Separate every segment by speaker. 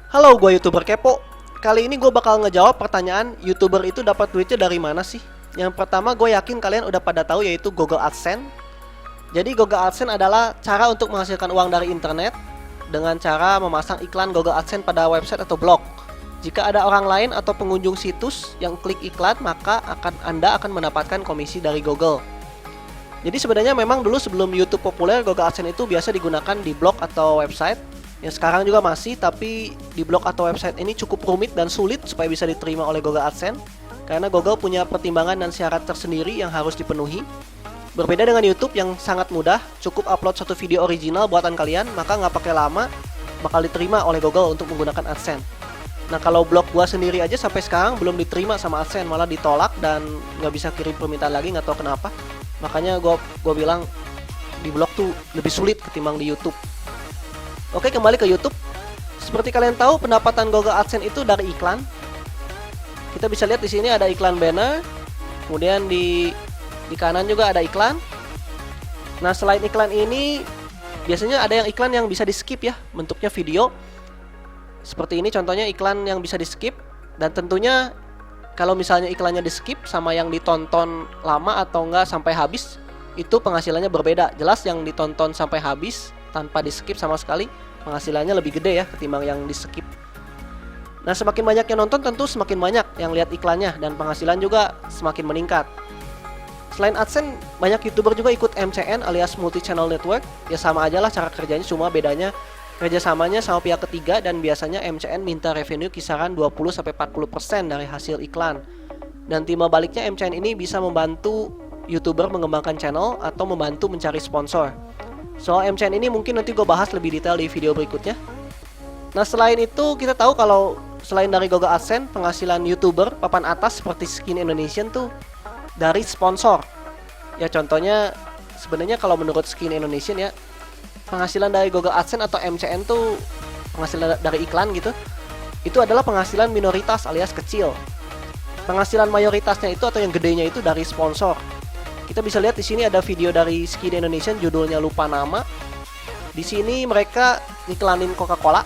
Speaker 1: Halo, gue YouTuber Kepo. Kali ini gue bakal ngejawab pertanyaan YouTuber itu dapat duitnya dari mana sih? Yang pertama, gue yakin kalian udah pada tahu, yaitu Google AdSense. Jadi Google AdSense adalah cara untuk menghasilkan uang dari internet dengan cara memasang iklan Google AdSense pada website atau blog. Jika ada orang lain atau pengunjung situs yang klik iklan, maka Anda akan mendapatkan komisi dari Google. Jadi sebenarnya memang dulu sebelum YouTube populer, Google AdSense itu biasa digunakan di blog atau website. Yang sekarang juga masih, tapi di blog atau website ini cukup rumit dan sulit supaya bisa diterima oleh Google AdSense, karena Google punya pertimbangan dan syarat tersendiri yang harus dipenuhi. Berbeda dengan YouTube yang sangat mudah, cukup upload satu video original buatan kalian, maka nggak pakai lama bakal diterima oleh Google untuk menggunakan AdSense. Nah, kalau blog gua sendiri aja sampai sekarang belum diterima sama AdSense, malah ditolak dan nggak bisa kirim permintaan lagi, nggak tahu kenapa. Makanya gua bilang di blog tuh lebih sulit ketimbang di YouTube. Oke, kembali ke YouTube. Seperti kalian tahu, pendapatan Google AdSense itu dari iklan. Kita bisa lihat di sini ada iklan banner, kemudian di kanan juga ada iklan. Nah, selain iklan ini, biasanya ada yang iklan yang bisa di skip ya, bentuknya video. Seperti ini contohnya iklan yang bisa di skip. Dan tentunya kalau misalnya iklannya di skip sama yang ditonton lama atau enggak sampai habis, itu penghasilannya berbeda. Jelas yang ditonton sampai habis tanpa di skip sama sekali, penghasilannya lebih gede ya ketimbang yang di skip. Nah, semakin banyak yang nonton, tentu semakin banyak yang lihat iklannya, dan penghasilan juga semakin meningkat. Selain AdSense, banyak YouTuber juga ikut MCN alias Multi Channel Network. Ya sama aja lah cara kerjanya, cuma bedanya kerjasamanya sama pihak ketiga, dan biasanya MCN minta revenue kisaran 20-40% dari hasil iklan. Dan timbal baliknya, MCN ini bisa membantu YouTuber mengembangkan channel atau membantu mencari sponsor. Soal MCN ini mungkin nanti gue bahas lebih detail di video berikutnya. Nah, selain itu kita tahu kalau selain dari Google AdSense, penghasilan YouTuber papan atas seperti Skin Indonesian tuh dari sponsor. Ya contohnya sebenarnya kalau menurut Skin Indonesian ya, penghasilan dari Google AdSense atau MCN tuh penghasilan dari iklan gitu, itu adalah penghasilan minoritas alias kecil. Penghasilan mayoritasnya itu atau yang gedenya itu dari sponsor. Kita bisa lihat di sini ada video dari Skin Indonesia, judulnya lupa nama. Di sini mereka iklanin Coca-Cola.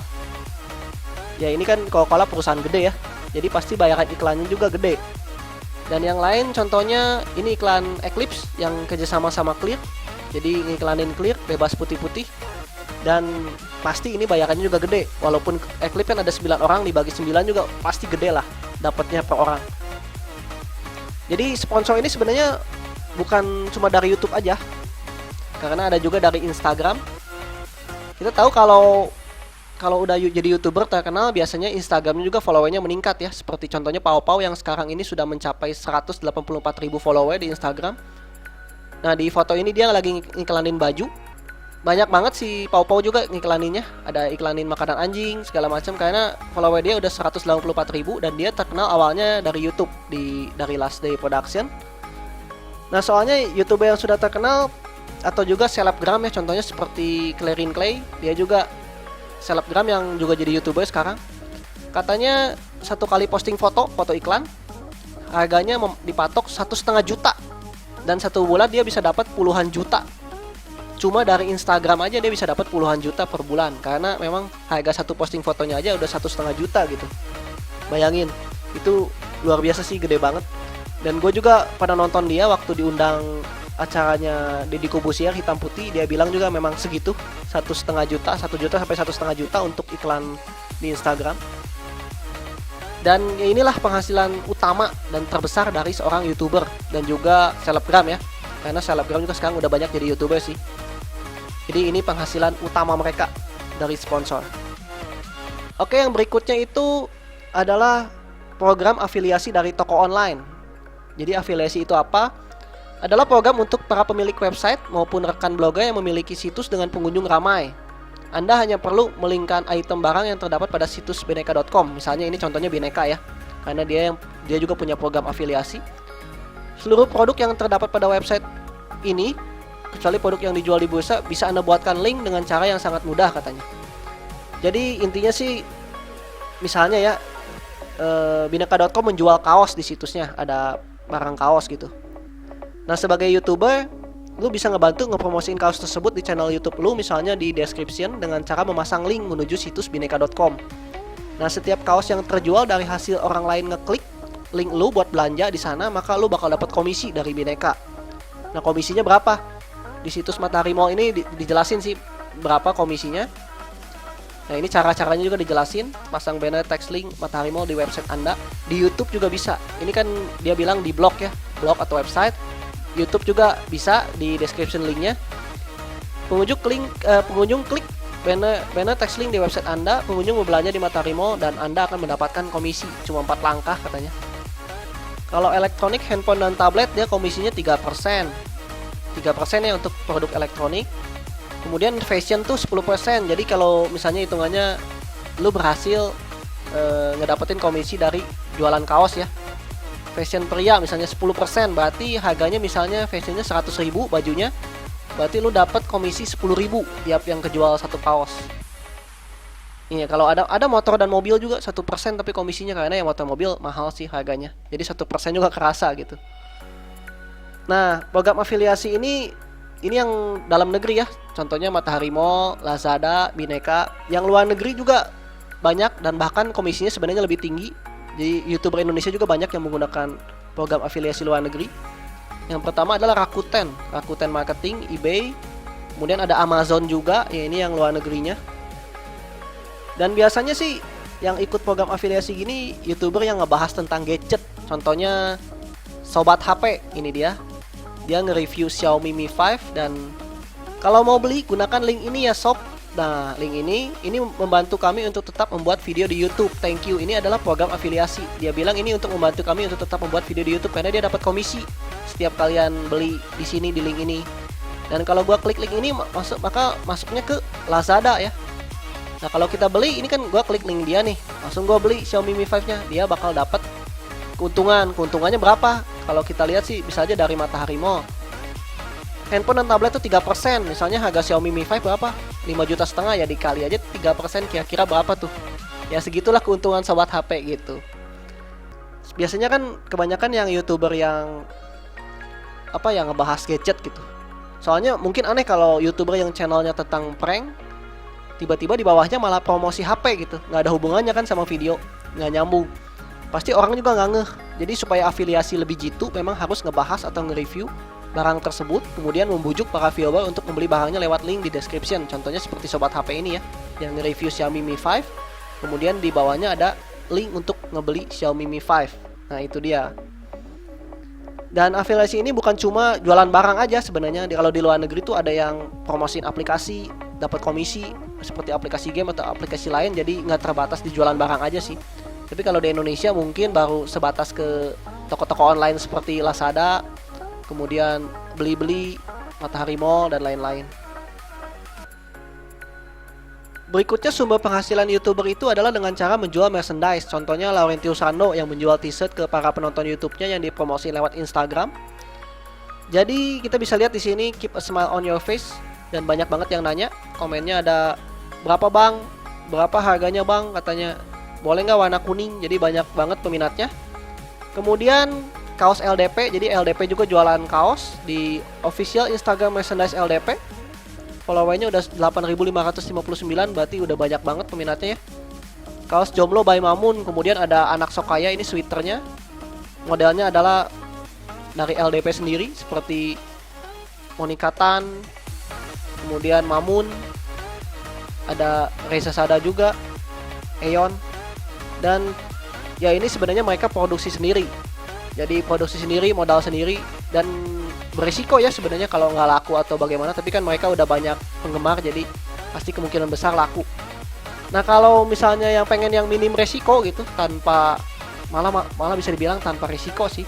Speaker 1: Ya ini kan Coca-Cola perusahaan gede ya, jadi pasti bayaran iklannya juga gede. Dan yang lain contohnya ini iklan Eclipse yang kerjasama sama Clear. Jadi ngiklanin Clear bebas putih-putih, dan pasti ini bayarannya juga gede. Walaupun Eclipse kan ada 9 orang, dibagi 9 juga pasti gede lah dapatnya per orang. Jadi sponsor ini sebenarnya bukan cuma dari YouTube aja, karena ada juga dari Instagram. Kita tahu kalau udah jadi YouTuber terkenal, biasanya Instagramnya juga followernya meningkat ya. Seperti contohnya Pau Pau yang sekarang ini sudah mencapai 184.000 follower di Instagram. Nah, di foto ini dia lagi ngiklanin baju. Banyak banget si Pau Pau juga ngiklaninnya. Ada iklanin makanan anjing segala macam, karena follower dia udah 184.000 dan dia terkenal awalnya dari YouTube, dari Last Day Production. Nah, soalnya YouTuber yang sudah terkenal atau juga selebgram ya, contohnya seperti Clarin Clay, dia juga selebgram yang juga jadi YouTuber sekarang. Katanya satu kali posting foto iklan, harganya dipatok 1,5 juta, dan satu bulan dia bisa dapat puluhan juta. Cuma dari Instagram aja dia bisa dapat puluhan juta per bulan, karena memang harga satu posting fotonya aja udah 1,5 juta gitu. Bayangin, itu luar biasa sih, gede banget. Dan gue juga pada nonton dia waktu diundang acaranya Deddy Corbuzier hitam putih, dia bilang juga memang segitu, 1,5 juta, 1 juta sampai 1,5 juta untuk iklan di Instagram. Dan ya inilah penghasilan utama dan terbesar dari seorang YouTuber dan juga selebgram ya, karena selebgram juga sekarang udah banyak jadi YouTuber sih. Jadi ini penghasilan utama mereka dari sponsor. Oke, yang berikutnya itu adalah program afiliasi dari toko online. Jadi afiliasi itu apa? Adalah program untuk para pemilik website maupun rekan blogger yang memiliki situs dengan pengunjung ramai. Anda hanya perlu melingkan item barang yang terdapat pada situs bineka.com. Misalnya ini contohnya Bineka ya, karena dia juga punya program afiliasi. Seluruh produk yang terdapat pada website ini, kecuali produk yang dijual di bursa, bisa Anda buatkan link dengan cara yang sangat mudah katanya. Jadi intinya sih, misalnya ya, bineka.com menjual kaos di situsnya, ada barang kaos gitu. Nah, sebagai YouTuber, lu bisa ngebantu ngepromosiin kaos tersebut di channel YouTube lu, misalnya di description dengan cara memasang link menuju situs bineka.com. Nah, setiap kaos yang terjual dari hasil orang lain ngeklik link lu buat belanja di sana, maka lu bakal dapat komisi dari Bineka. Nah, komisinya berapa? Di situs Matahari Mall ini dijelasin sih berapa komisinya. Nah, ini cara-caranya juga dijelasin. Pasang banner text link Matahari Mall di website Anda. Di YouTube juga bisa. Ini kan dia bilang di blog ya, blog atau website. YouTube juga bisa di description linknya. Pengunjung klik banner text link di website Anda, pengunjung berbelanja di Matahari Mall dan Anda akan mendapatkan komisi. Cuma 4 langkah katanya. Kalau elektronik, handphone dan tablet dia komisinya 3%. 3% ya untuk produk elektronik. Kemudian fashion tuh 10%. Jadi kalau misalnya hitungannya lu berhasil ngedapetin komisi dari jualan kaos ya. Fashion pria misalnya 10%, berarti harganya misalnya fashionnya 100.000 bajunya. Berarti lu dapat komisi 10.000 tiap yang kejual satu kaos. Iya, kalau ada motor dan mobil juga 1% tapi komisinya, karena yang motor mobil mahal sih harganya. Jadi 1% juga kerasa gitu. Nah, program afiliasi ini yang dalam negeri ya. Contohnya Matahari Mall, Lazada, Bineka. Yang luar negeri juga banyak dan bahkan komisinya sebenarnya lebih tinggi. Jadi YouTuber Indonesia juga banyak yang menggunakan program afiliasi luar negeri. Yang pertama adalah Rakuten Marketing, eBay. Kemudian ada Amazon juga, ya ini yang luar negerinya. Dan biasanya sih yang ikut program afiliasi gini YouTuber yang ngebahas tentang gadget. Contohnya Sobat HP, ini dia nge-review Xiaomi Mi 5. Dan kalau mau beli gunakan link ini ya sob. Nah, link ini membantu kami untuk tetap membuat video di YouTube. Thank you. Ini adalah program afiliasi. Dia bilang ini untuk membantu kami untuk tetap membuat video di YouTube karena dia dapat komisi setiap kalian beli di sini di link ini. Dan kalau gua klik link ini maka masuknya ke Lazada ya. Nah, kalau kita beli ini kan gua klik link dia nih, langsung gua beli Xiaomi Mi 5-nya, dia bakal dapat keuntungan. Keuntungannya berapa? Kalau kita lihat sih bisa aja dari Matahari Mall. Handphone dan tablet tuh 3%. Misalnya harga Xiaomi Mi 5 berapa? 5,5 juta ya, dikali aja 3%, kira-kira berapa tuh? Ya segitulah keuntungan sobat HP gitu. Biasanya kan kebanyakan yang YouTuber yang ngebahas gadget gitu. Soalnya mungkin aneh kalau YouTuber yang channelnya tentang prank tiba-tiba di bawahnya malah promosi HP gitu, nggak ada hubungannya kan sama video, nggak nyambung. Pasti orang juga nggak ngeh. Jadi supaya afiliasi lebih jitu, memang harus ngebahas atau nge-review barang tersebut, kemudian membujuk para viewer untuk membeli barangnya lewat link di description. Contohnya seperti sobat HP ini ya, yang nge-review Xiaomi Mi 5, kemudian di bawahnya ada link untuk ngebeli Xiaomi Mi 5. Nah itu dia. Dan afiliasi ini bukan cuma jualan barang aja sebenarnya. Kalau di luar negeri tuh ada yang promosiin aplikasi, dapat komisi seperti aplikasi game atau aplikasi lain. Jadi nggak terbatas di jualan barang aja sih. Tapi kalau di Indonesia mungkin baru sebatas ke toko-toko online seperti Lazada, kemudian beli-beli, Matahari Mall dan lain-lain. Berikutnya sumber penghasilan YouTuber itu adalah dengan cara menjual merchandise. Contohnya Laurentius Rando yang menjual t-shirt ke para penonton YouTube-nya yang dipromosi lewat Instagram. Jadi kita bisa lihat di sini keep a smile on your face, dan banyak banget yang nanya. Komennya ada, berapa bang? Berapa harganya bang? Katanya boleh nggak warna kuning? Jadi banyak banget peminatnya. Kemudian kaos LDP. Jadi LDP juga jualan kaos di official Instagram merchandise LDP. Followernya udah 8.559, berarti udah banyak banget peminatnya ya. Kaos Jomblo by Mamun. Kemudian ada anak Sokaya, ini sweaternya. Modelnya adalah dari LDP sendiri, seperti Monica Tan, kemudian Mamun, ada Reza Sada juga, Eon. Dan ya ini sebenarnya mereka produksi sendiri. Jadi produksi sendiri, modal sendiri, dan berisiko ya sebenarnya kalau nggak laku atau bagaimana. Tapi kan mereka udah banyak penggemar, jadi pasti kemungkinan besar laku. Nah kalau misalnya yang pengen yang minim resiko gitu, tanpa malah bisa dibilang tanpa resiko sih,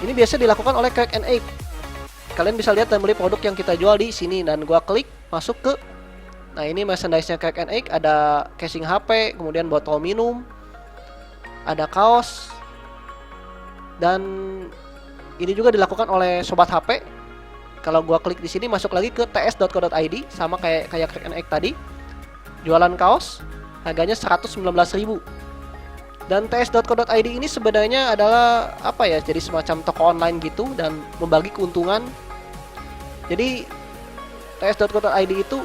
Speaker 1: ini biasa dilakukan oleh Crack and Egg. Kalian bisa lihat dan beli produk yang kita jual di sini, dan gua klik masuk ke, nah ini merchandise-nya Crack and Egg. Ada casing HP, kemudian botol minum, ada kaos, dan ini juga dilakukan oleh sobat HP. Kalau gua klik di sini masuk lagi ke ts.co.id, sama kayak Crack and Egg tadi. Jualan kaos, harganya 119.000. Dan ts.co.id ini sebenarnya adalah jadi semacam toko online gitu dan membagi keuntungan. Jadi ts.co.id itu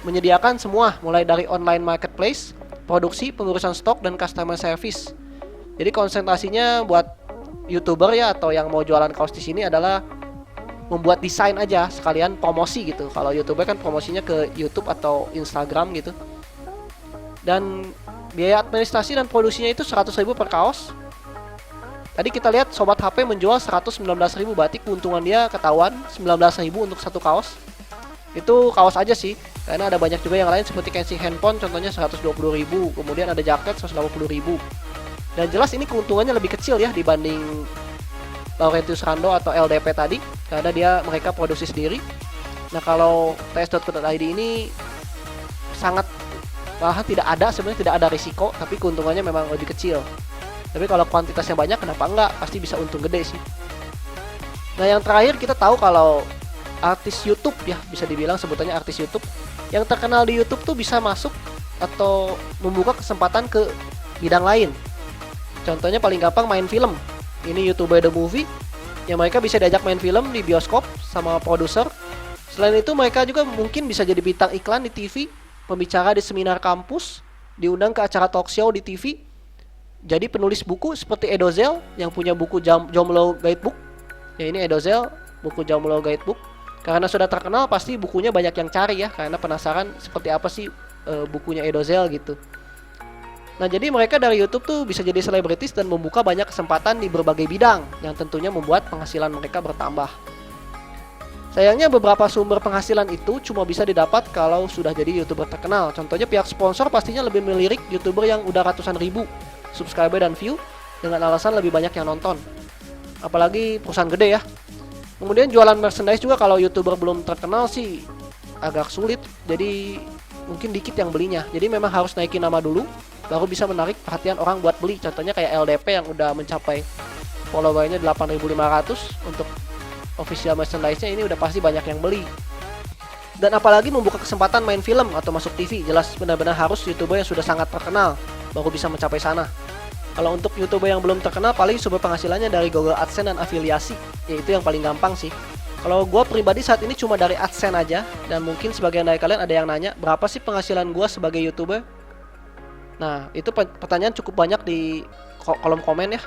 Speaker 1: menyediakan semua, mulai dari online marketplace, produksi, pengurusan stok, dan customer service. Jadi konsentrasinya buat YouTuber ya atau yang mau jualan kaos di sini adalah membuat desain aja sekalian promosi gitu. Kalau YouTuber kan promosinya ke YouTube atau Instagram gitu. Dan biaya administrasi dan produksinya itu 100.000 per kaos. Tadi kita lihat Sobat HP menjual 119.000, berarti keuntungan dia ketahuan 19.000 untuk satu kaos. Itu kaos aja sih, karena ada banyak juga yang lain seperti casing handphone contohnya 120.000, kemudian ada jaket 180.000. Dan jelas ini keuntungannya lebih kecil ya dibanding Laurentius Rando atau LDP tadi, karena mereka produksi sendiri. Nah kalau ts.co.id ini sangat malahan tidak ada, sebenarnya tidak ada risiko, tapi keuntungannya memang lebih kecil. Tapi kalau kuantitasnya banyak kenapa enggak, pasti bisa untung gede sih. Nah yang terakhir kita tahu kalau artis YouTube ya, bisa dibilang sebutannya artis YouTube yang terkenal di YouTube tuh bisa masuk atau membuka kesempatan ke bidang lain. Contohnya paling gampang main film. Ini YouTuber The Movie yang mereka bisa diajak main film di bioskop sama produser. Selain itu mereka juga mungkin bisa jadi bintang iklan di TV, pembicara di seminar kampus, diundang ke acara talk show di TV. Jadi penulis buku seperti Edozel yang punya buku Joomla Guidebook. Ya ini Edozel, buku Joomla Guidebook. Karena sudah terkenal pasti bukunya banyak yang cari ya, karena penasaran seperti apa sih bukunya Edozel gitu. Nah jadi mereka dari YouTube tuh bisa jadi selebritis dan membuka banyak kesempatan di berbagai bidang yang tentunya membuat penghasilan mereka bertambah. Sayangnya beberapa sumber penghasilan itu cuma bisa didapat kalau sudah jadi YouTuber terkenal. Contohnya pihak sponsor pastinya lebih melirik YouTuber yang udah ratusan ribu subscriber dan view dengan alasan lebih banyak yang nonton. Apalagi perusahaan gede ya. Kemudian jualan merchandise juga kalau YouTuber belum terkenal sih agak sulit. Jadi mungkin dikit yang belinya. Jadi memang harus naikin nama dulu baru bisa menarik perhatian orang buat beli. Contohnya kayak LDP yang udah mencapai followernya 8.500 untuk official merchandise-nya, ini udah pasti banyak yang beli. Dan apalagi membuka kesempatan main film atau masuk TV, jelas benar-benar harus YouTuber yang sudah sangat terkenal baru bisa mencapai sana. Kalau untuk YouTuber yang belum terkenal, paling sumber penghasilannya dari Google AdSense dan afiliasi, yaitu yang paling gampang sih. Kalau gue pribadi saat ini cuma dari AdSense aja, dan mungkin sebagian dari kalian ada yang nanya, berapa sih penghasilan gue sebagai YouTuber? Nah, itu pertanyaan cukup banyak di kolom komen ya.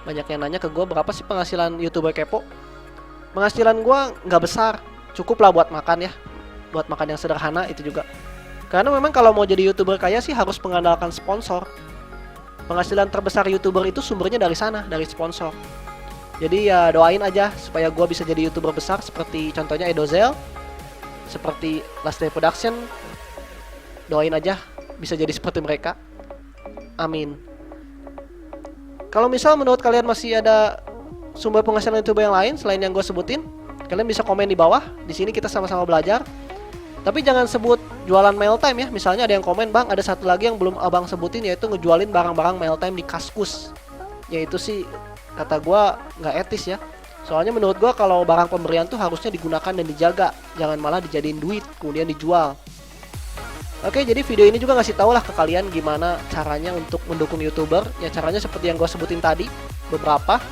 Speaker 1: Banyak yang nanya ke gue, berapa sih penghasilan YouTuber kepo? Penghasilan gue nggak besar, cukup lah buat makan ya. Buat makan yang sederhana itu juga. Karena memang kalau mau jadi YouTuber kaya sih harus mengandalkan sponsor. Penghasilan terbesar YouTuber itu sumbernya dari sana, dari sponsor. Jadi ya doain aja supaya gue bisa jadi YouTuber besar seperti contohnya Edozel, seperti Last Day Production. Doain aja bisa jadi seperti mereka. Amin. Kalau misal menurut kalian masih ada sumber penghasilan YouTuber yang lain selain yang gue sebutin, kalian bisa komen di bawah. Di sini kita sama-sama belajar. Tapi jangan sebut jualan Mailtime ya. Misalnya ada yang komen, bang ada satu lagi yang belum abang sebutin, yaitu ngejualin barang-barang Mailtime di Kaskus. Ya itu sih kata gue nggak etis ya. Soalnya menurut gue kalau barang pemberian tuh harusnya digunakan dan dijaga, jangan malah dijadiin duit kemudian dijual. Oke, jadi video ini juga ngasih tau lah ke kalian gimana caranya untuk mendukung YouTuber. Ya caranya seperti yang gue sebutin tadi beberapa.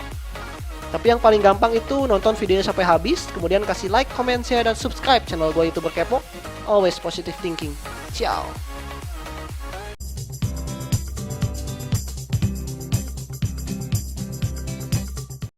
Speaker 1: Tapi yang paling gampang itu nonton videonya sampai habis, kemudian kasih like, comment, share, dan subscribe channel gue YouTuber Kepo. Always positive thinking. Ciao.